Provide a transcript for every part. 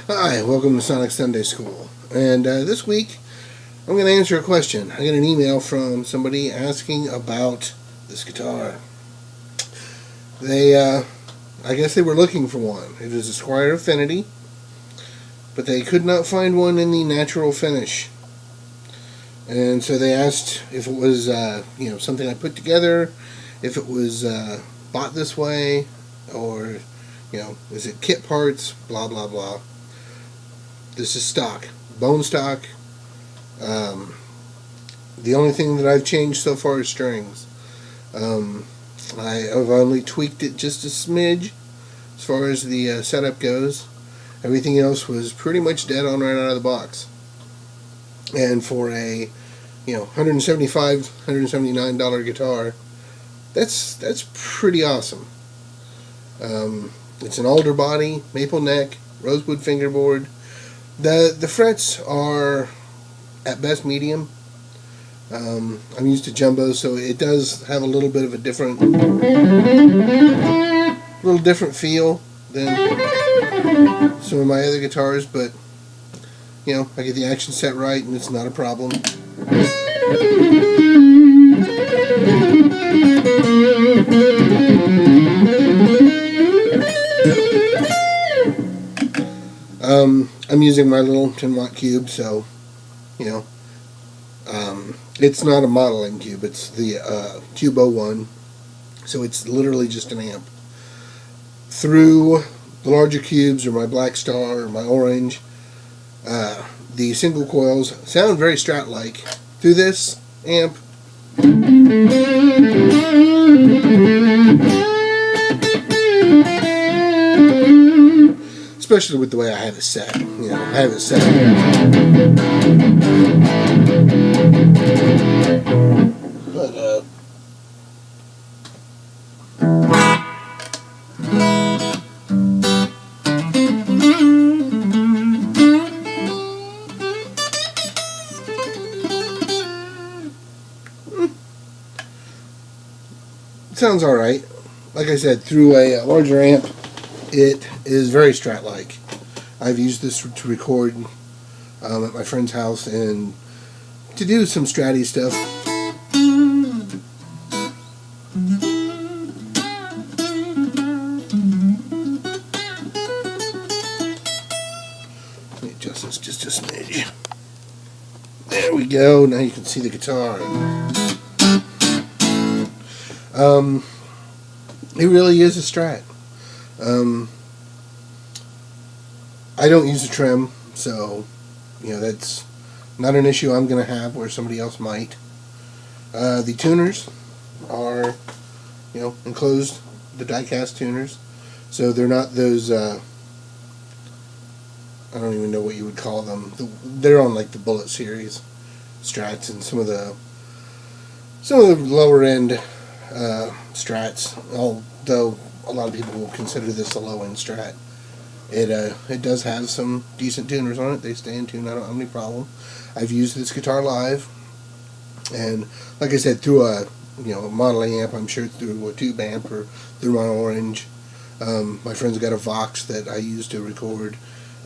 Hi, welcome to Sonic Sunday School. And this week, I'm going to answer a question. I got an email from somebody asking about this guitar. I guess they were looking for one. It is a Squier Affinity, but they could not find one in the natural finish. And so they asked if it was, something I put together, if it was bought this way, or, is it kit parts, blah, blah, blah. This is stock, bone stock. The only thing that I've changed so far is strings. I've only tweaked it just a smidge as far as the setup goes. Everything else was pretty much dead on right out of the box. And for a $175, $179 guitar, that's pretty awesome. It's an alder body, maple neck, rosewood fingerboard. The frets are at best medium. I'm used to jumbo, so it does have a little bit of a different feel than some of my other guitars, but I get the action set right and it's not a problem. I'm using my little 10-watt cube, so it's not a modeling cube. It's the Cube 01, so it's literally just an amp. Through the larger cubes, or my Black Star, or my Orange, the single coils sound very Strat-like. Through this amp, especially with the way I have it set. I have it set. But, it sounds alright. Like I said, through a larger amp, it is very Strat-like. I've used this to record at my friend's house and to do some Stratty stuff. Let me adjust this just a smidge. There we go. Now you can see the guitar. It really is a Strat. I don't use a trem, so that's not an issue I'm going to have where somebody else might. The tuners are enclosed, the die-cast tuners, so they're not those I don't even know what you would call them. They're on like the Bullet series Strats and some of the lower end Strats, although a lot of people will consider this a low-end Strat. It does have some decent tuners on it. They stay in tune. I don't have any problem. I've used this guitar live, and like I said, through a modeling amp. I'm sure through a tube amp or through my Orange. My friend's got a Vox that I use to record,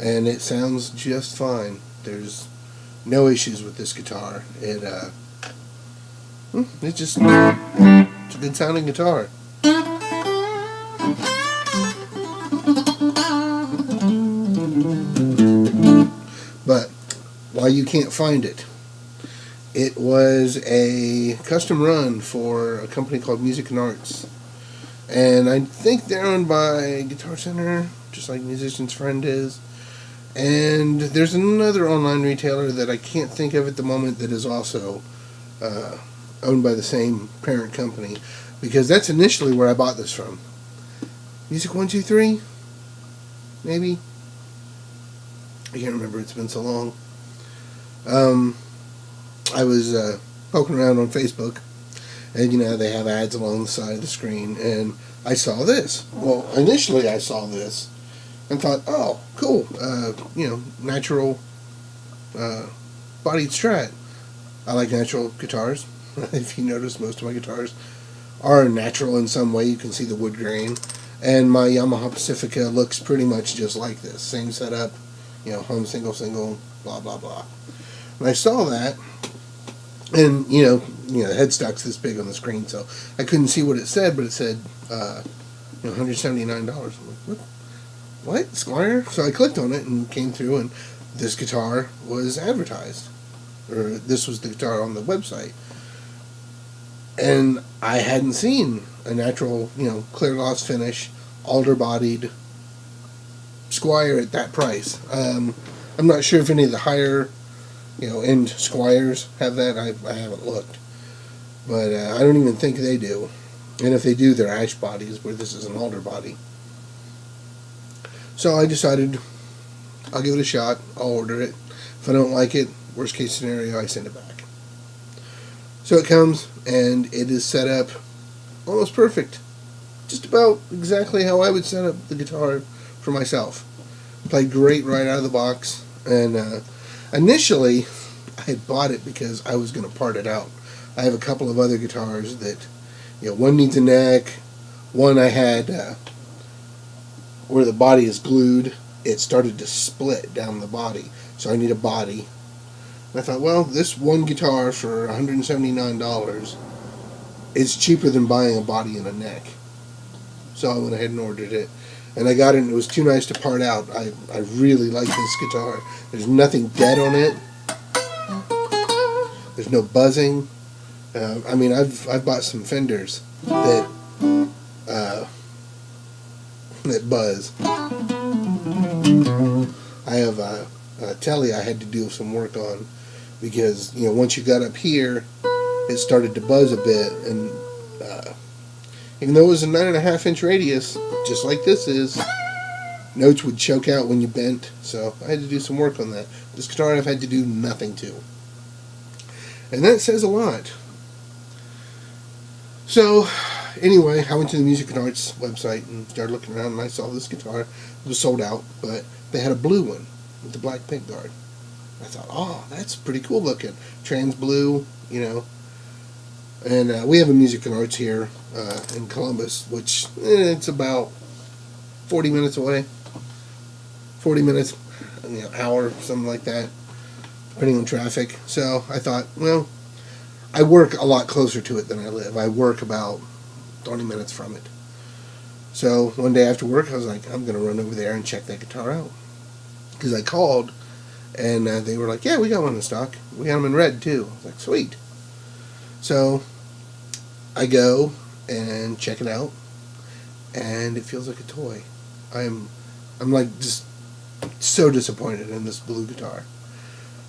and it sounds just fine. There's no issues with this guitar. It's a good sounding guitar. But while you can't find it, it was a custom run for a company called Music and Arts, and I think they're owned by Guitar Center, just like Musician's Friend is. And there's another online retailer that I can't think of at the moment that is also owned by the same parent company, because that's initially where I bought this from. Music 123, maybe. I can't remember. It's been so long. I was poking around on Facebook, and they have ads along the side of the screen, and I saw this. Well, initially I saw this and thought, oh, cool, natural bodied Strat. I like natural guitars. If you notice, most of my guitars are natural in some way. You can see the wood grain. And my Yamaha Pacifica looks pretty much just like this. Same setup, hum single, blah, blah, blah. And I saw that, and, the headstock's this big on the screen, so I couldn't see what it said, but it said, $179. I'm like, what? Squier? So I clicked on it and came through, and this guitar was advertised. Or this was the guitar on the website. And I hadn't seen a natural, clear gloss finish, alder-bodied Squier at that price. I'm not sure if any of the higher, end Squiers have that. I haven't looked. But I don't even think they do. And if they do, they're ash bodies, where this is an alder body. So I decided I'll give it a shot. I'll order it. If I don't like it, worst case scenario, I send it back. So it comes, and it is set up almost perfect. Just about exactly how I would set up the guitar for myself. Played great right out of the box. And initially, I had bought it because I was going to part it out. I have a couple of other guitars that, one needs a neck. One I had where the body is glued. It started to split down the body. So I need a body. And I thought, well, this one guitar for $179 is cheaper than buying a body and a neck. So I went ahead and ordered it. And I got it, and it was too nice to part out. I really like this guitar. There's nothing dead on it. There's no buzzing. I've bought some Fenders that buzz. I have a Telly I had to do some work on because once you got up here, it started to buzz a bit, and even though it was a 9.5-inch radius, just like this is, notes would choke out when you bent. So I had to do some work on that. This guitar I've had to do nothing to, and that says a lot. So, anyway, I went to the Music and Arts website and started looking around, and I saw this guitar. It was sold out, but they had a blue one with the black pickguard. I thought, oh, that's pretty cool looking. Trans blue, And we have a Music and Arts here in Columbus, which it's about 40 minutes away. 40 minutes, hour, something like that, depending on traffic. So I thought, well, I work a lot closer to it than I live. I work about 20 minutes from it. So one day after work, I was like, I'm going to run over there and check that guitar out. Because I called, and they were like, yeah, we got one in stock. We got them in red, too. I was like, sweet. So I go and check it out, and it feels like a toy. I'm like just so disappointed in this blue guitar.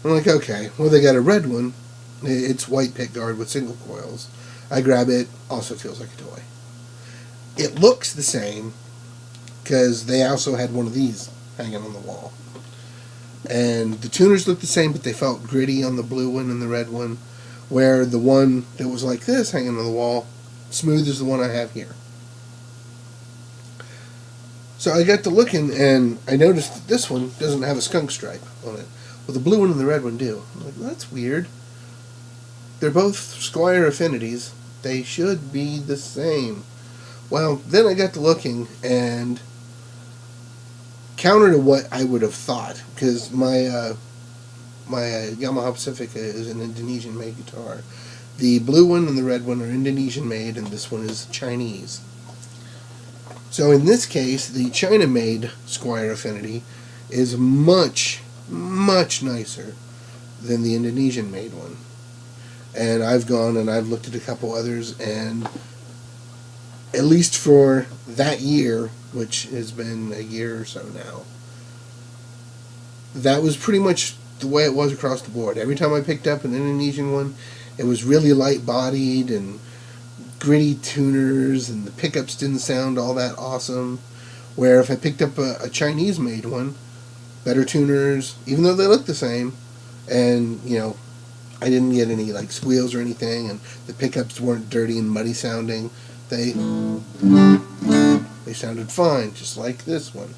I'm like, okay, well, they got a red one. It's white pickguard with single coils. I grab it, also feels like a toy. It looks the same because they also had one of these hanging on the wall. And the tuners looked the same, but they felt gritty on the blue one and the red one, where the one that was like this hanging on the wall, smooth as the one I have here. So I got to looking, and I noticed that this one doesn't have a skunk stripe on it. Well, the blue one and the red one do. I'm like, well, that's weird. They're both Squier Affinities. They should be the same. Well, then I got to looking, and counter to what I would have thought, because my Yamaha Pacifica is an Indonesian-made guitar. The blue one and the red one are Indonesian-made, and this one is Chinese. So in this case, the China-made Squier Affinity is much, much nicer than the Indonesian-made one. And I've gone and I've looked at a couple others, and at least for that year, which has been a year or so now, that was pretty much the way it was across the board. Every time I picked up an Indonesian one, it was really light-bodied and gritty tuners, and the pickups didn't sound all that awesome. Where if I picked up a Chinese-made one, better tuners, even though they look the same, and I didn't get any like squeals or anything, and the pickups weren't dirty and muddy sounding. They sounded fine, just like this one.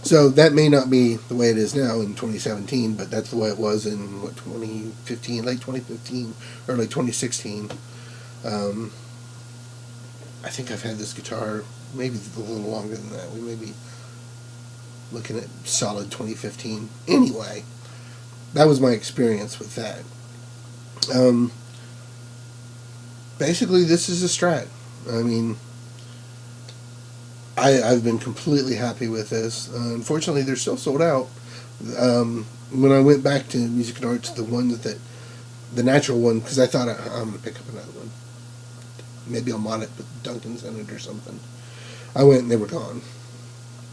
So that may not be the way it is now in 2017, but that's the way it was in 2015, late 2015, early 2016. I think I've had this guitar maybe a little longer than that. We may be looking at solid 2015. Anyway, that was my experience with that. Basically, this is a Strat. I mean, I've been completely happy with this. Unfortunately, they're still sold out. When I went back to Music and Arts, the natural one, because I thought I'm going to pick up another one. Maybe I'll mod it with Duncan's in it or something. I went and they were gone.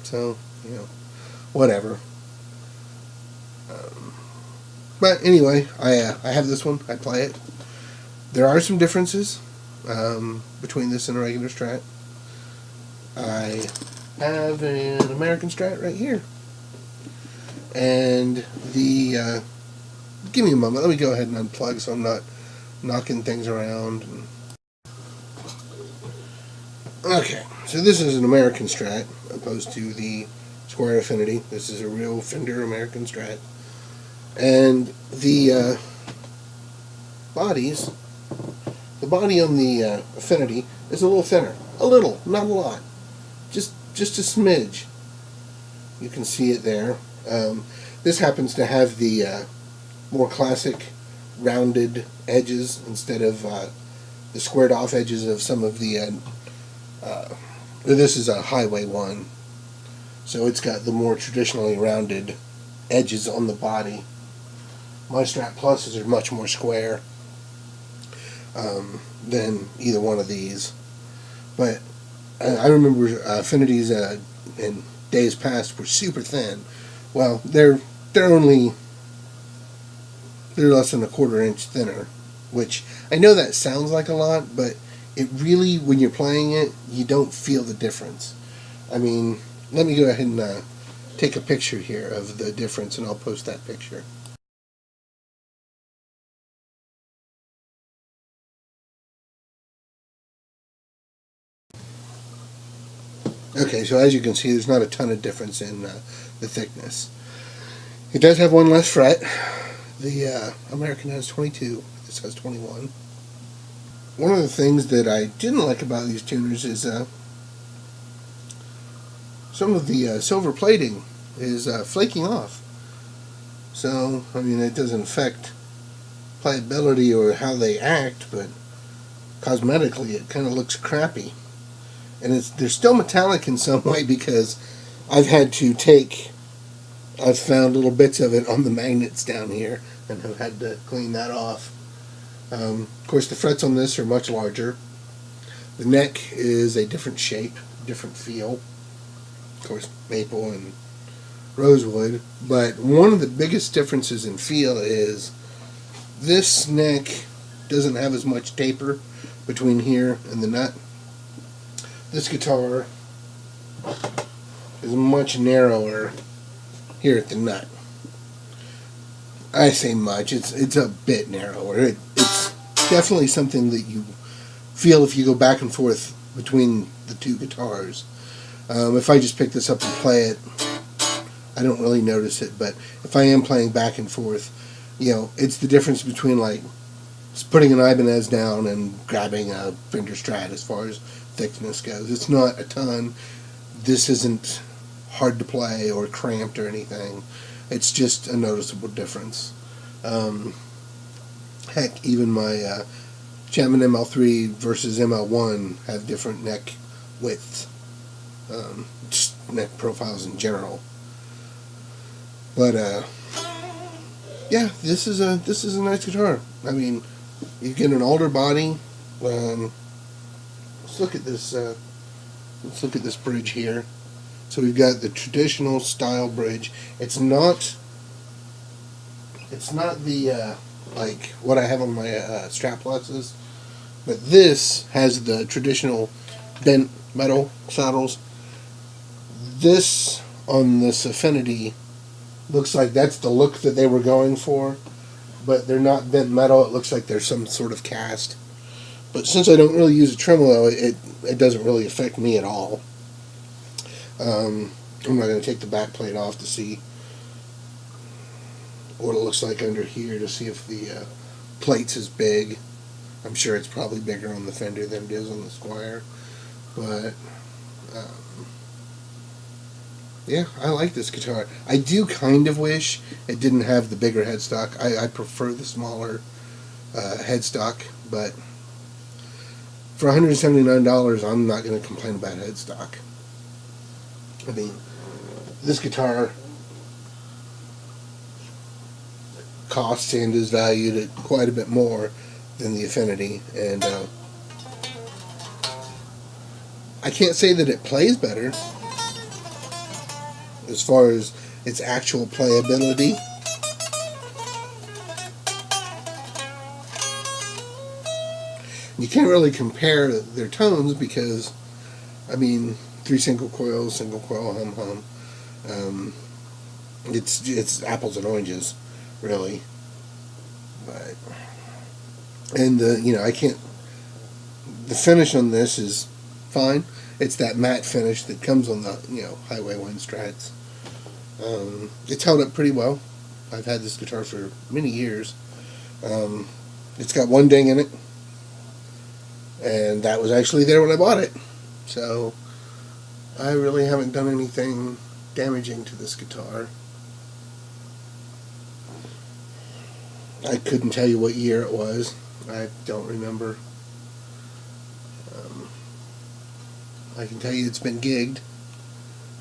So, whatever. But anyway, I have this one. I play it. There are some differences between this and a regular Strat. I have an American Strat right here. And give me a moment. Let me go ahead and unplug so I'm not knocking things around. Okay, so this is an American Strat opposed to the Squier Affinity. This is a real Fender American Strat. And the body on the Affinity is a little thinner. A little, not a lot. Just a smidge. You can see it there. This happens to have the more classic rounded edges instead of the squared off edges of some of the this is a Highway one, so it's got the more traditionally rounded edges on the body. My Strat Pluses are much more square than either one of these. But I remember Affinities in days past were super thin. Well, they're less than a quarter inch thinner, which I know that sounds like a lot, but it really, when you're playing it, you don't feel the difference. I mean, let me go ahead and take a picture here of the difference, and I'll post that picture. Okay, so as you can see, there's not a ton of difference in the thickness. It does have one less fret. The American has 22. This has 21. One of the things that I didn't like about these tuners is some of the silver plating is flaking off. So, I mean, it doesn't affect playability or how they act, but cosmetically it kind of looks crappy. And they're still metallic in some way because I've found little bits of it on the magnets down here and have had to clean that off. Of course, the frets on this are much larger. The neck is a different shape, different feel. Of course, maple and rosewood. But one of the biggest differences in feel is this neck doesn't have as much taper between here and the nut. This guitar is much narrower here at the nut. I say much, it's a bit narrower. It's definitely something that you feel if you go back and forth between the two guitars. If I just pick this up and play it, I don't really notice it, but if I am playing back and forth, it's the difference between like putting an Ibanez down and grabbing a Fender Strat as far as thickness goes. It's not a ton. This isn't hard to play or cramped or anything. It's just a noticeable difference. Heck, even my Chapman ML3 versus ML1 have different neck widths, just neck profiles in general. But yeah, this is a nice guitar. I mean, you get an older body. Let's look at this. Let's look at this bridge here. So we've got the traditional style bridge. It's not the like what I have on my Strat Pluses, but this has the traditional bent metal saddles. This on this Affinity Looks like that's the look that they were going for, but they're not bent metal. It looks like there's some sort of cast. But since I don't really use a tremolo, it doesn't really affect me at all. I'm not going to take the back plate off to see what it looks like under here to see if the plate's as big. I'm sure it's probably bigger on the Fender than it is on the Squier. But, yeah, I like this guitar. I do kind of wish it didn't have the bigger headstock. I prefer the smaller headstock, but for $179, I'm not going to complain about headstock. I mean, this guitar costs and is valued at quite a bit more than the Affinity, and I can't say that it plays better as far as its actual playability. You can't really compare their tones because, I mean, 3 single coils, single coil, hum. It's apples and oranges, really. But and I can't. The finish on this is fine. It's that matte finish that comes on the Highway 1 Strats. It's held up pretty well. I've had this guitar for many years. It's got one ding in it, and that was actually there when I bought it. So I really haven't done anything damaging to this guitar. I couldn't tell you what year it was. I don't remember. I can tell you it's been gigged,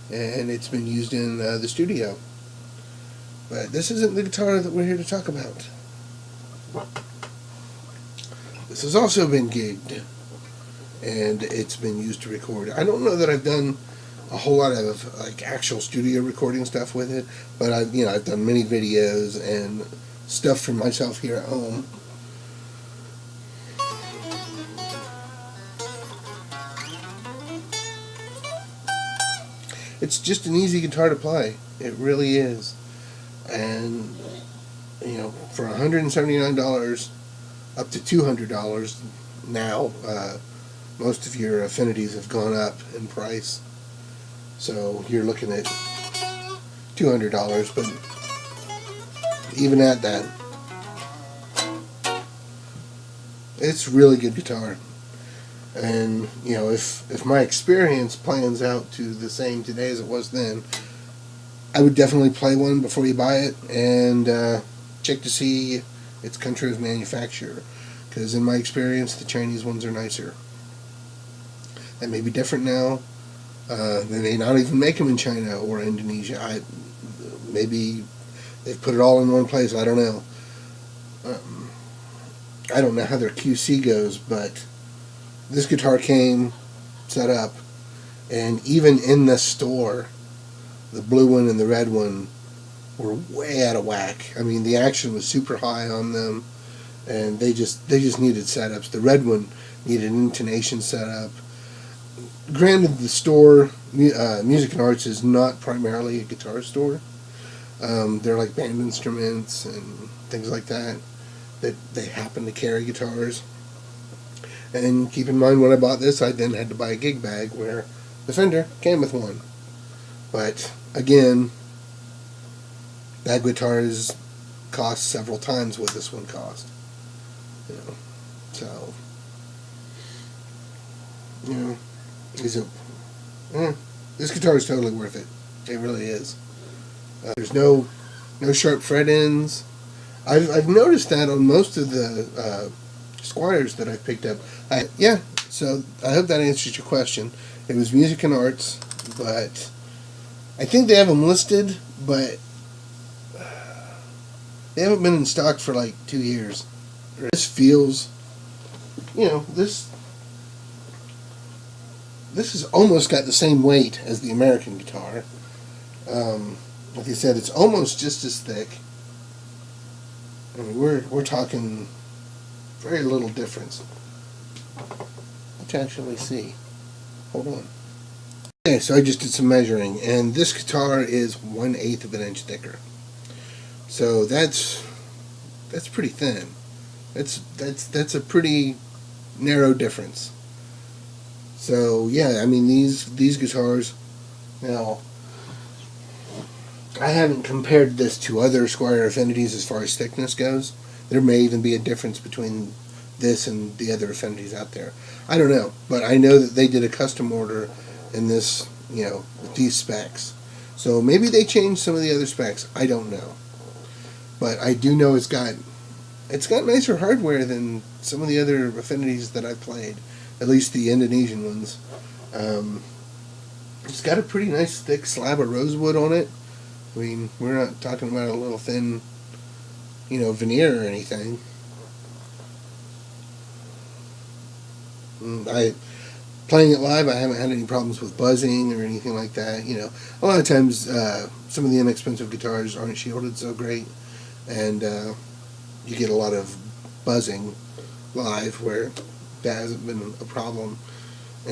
and it's been used in the studio. But this isn't the guitar that we're here to talk about. This has also been gigged, and it's been used to record. I don't know that I've done a whole lot of actual studio recording stuff with it, but I've done many videos and stuff for myself here at home. It's just an easy guitar to play. It really is. And for $179 up to $200 now, most of your Affinities have gone up in price. So you're looking at $200, but even at that, it's really good guitar. And if my experience plans out to the same today as it was then, I would definitely play one before you buy it and check to see its country of manufacture, because in my experience the Chinese ones are nicer. That may be different now. They may not even make them in China or Indonesia. Maybe they've put it all in one place. I don't know. I don't know how their QC goes, but this guitar came set up, and even in the store, the blue one and the red one were way out of whack. I mean, the action was super high on them, and they just needed setups. The red one needed intonation setup. Granted, the store, Music and Arts, is not primarily a guitar store. They're like band instruments and things like that they happen to carry guitars. And keep in mind, when I bought this, I then had to buy a gig bag where the Fender came with one. But again, that guitar has cost several times what this one cost. So is it? This guitar is totally worth it. It really is. There's no sharp fret ends. I've noticed that on most of the Squiers that I've picked up. So I hope that answers your question. It was Music and Arts, but I think they have them listed, but they haven't been in stock for like 2 years. This feels, this has almost got the same weight as the American guitar. Like I said, it's almost just as thick. I mean, we're talking very little difference. Let's actually see. Hold on. Okay, so I just did some measuring, and this guitar is 1/8 of an inch thicker. So that's pretty thin. That's a pretty narrow difference. So yeah, I mean these guitars. Now I haven't compared this to other Squier Affinities as far as thickness goes. There may even be a difference between this and the other Affinities out there. I don't know, but I know that they did a custom order in this, with these specs. So maybe they changed some of the other specs. I don't know, but I do know it's got nicer hardware than some of the other Affinities that I've played, at least the Indonesian ones. Um, it's got a pretty nice thick slab of rosewood on it. I mean, we're not talking about a little thin, veneer or anything. I playing it live, I haven't had any problems with buzzing or anything like that. A lot of times some of the inexpensive guitars aren't shielded so great, and you get a lot of buzzing live where that hasn't been a problem.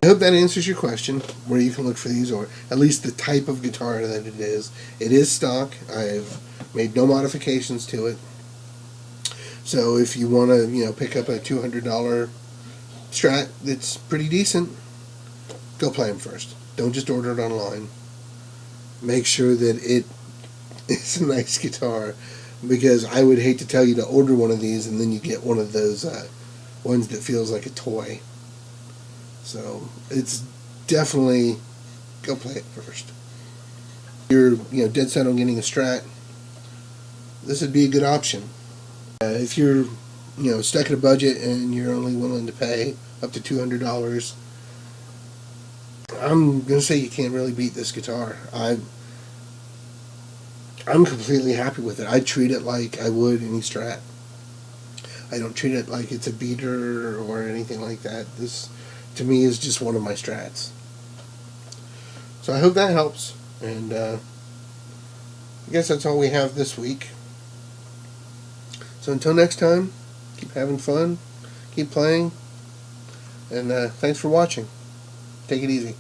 I hope that answers your question, where you can look for these, or at least the type of guitar that it is. It is stock. I've made no modifications to it. So if you want to, pick up a $200 Strat that's pretty decent, go play them first. Don't just order it online. Make sure that it is a nice guitar, because I would hate to tell you to order one of these and then you get one of those ones that feels like a toy. So it's definitely, go play it first. If you're dead set on getting a Strat, this would be a good option. If you're stuck in a budget and you're only willing to pay up to $200, I'm gonna say you can't really beat this guitar. I'm completely happy with it. I treat it like I would any Strat. I don't treat it like it's a beater or anything like that. This, to me, is just one of my Strats. So I hope that helps. And I guess that's all we have this week. So until next time, keep having fun, keep playing, and thanks for watching. Take it easy.